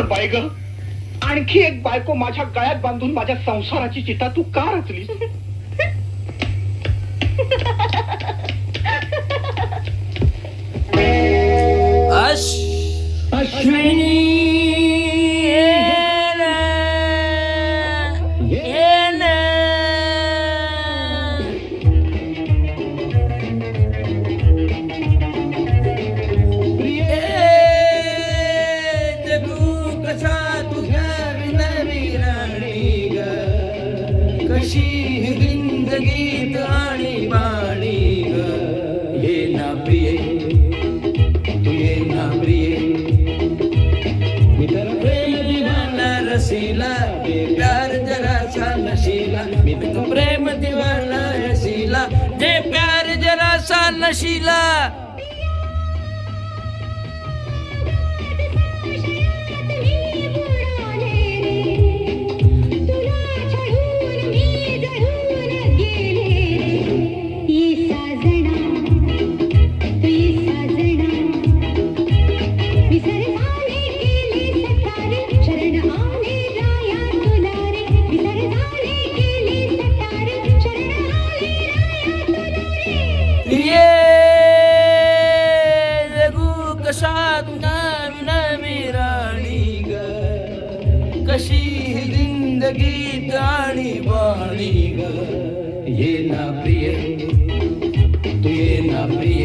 पण बाई ग, आणखी एक बायको माझ्या गळ्यात बांधून माझ्या संसाराची चिता तू का रचलीस? अश्विनी कशी जिंदगीत आणि बाणी ग, ये ना प्रिय तू ये ना प्रिय, मी तर प्रेम दिवाना रसीला, प्यार जरा सा नशीला, मी तर प्रेम दिवाना रसीला, जे प्यार जरा सा नशीला. कशी जिंदगी गाणी बाणी ग, ये ना प्रिय तू ये ना प्रिय.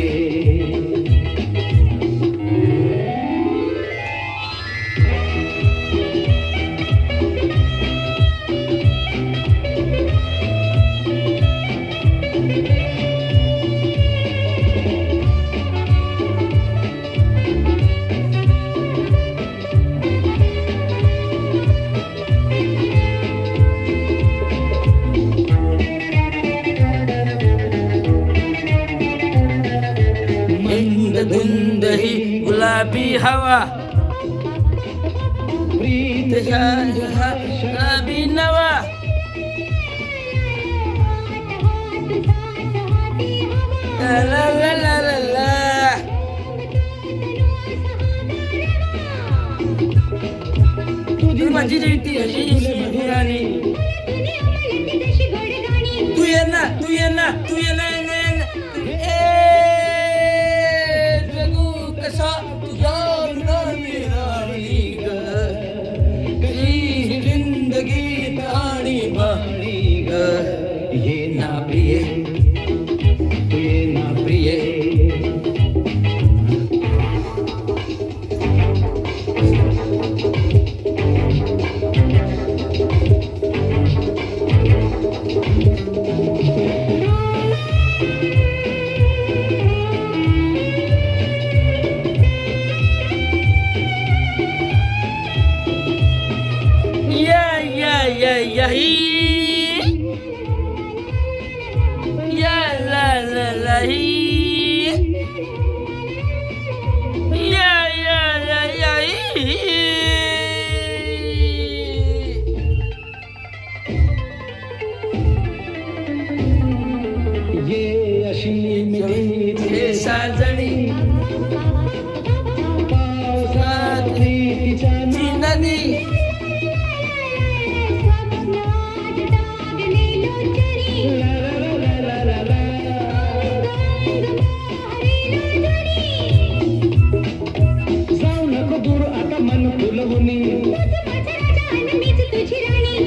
धुंद ही गुलाबी हवा, प्रीत शराबी नवा, ला ला ला ला ला. तुझी माझी रीती अशी मधुराणी, तू ये ना तू ये ना तू ये ना. जिंदगी गाणी बाणी ग, ये ना प्रिय तू ये ना प्रिय. या ला ला ला ही, या या या या ही. ये अशी मेरी साजणी, पावसातली तिच्या नदी,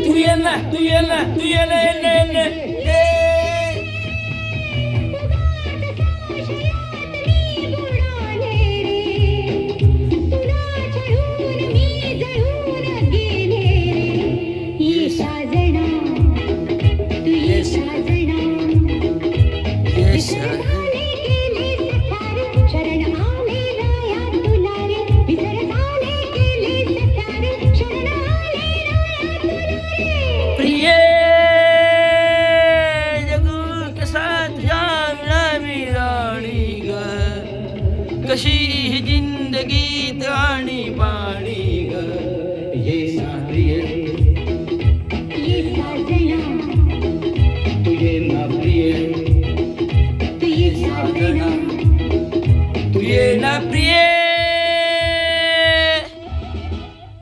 तू ये ना तू ये ना तू ये ना.